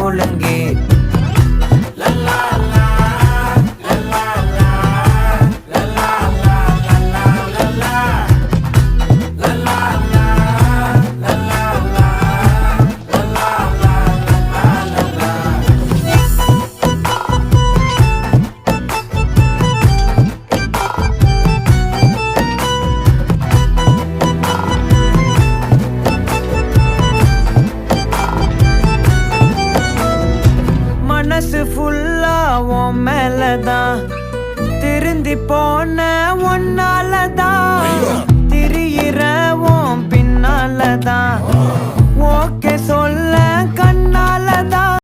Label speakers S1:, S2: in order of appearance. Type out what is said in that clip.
S1: ஒழுங்கு. மனசு ஃபுல்லா உன் மேலதான், திருந்தி போன ஒன்னாலதான், திரியிற உன் பின்னாலதான், ஓகே சொல்ல கண்ணால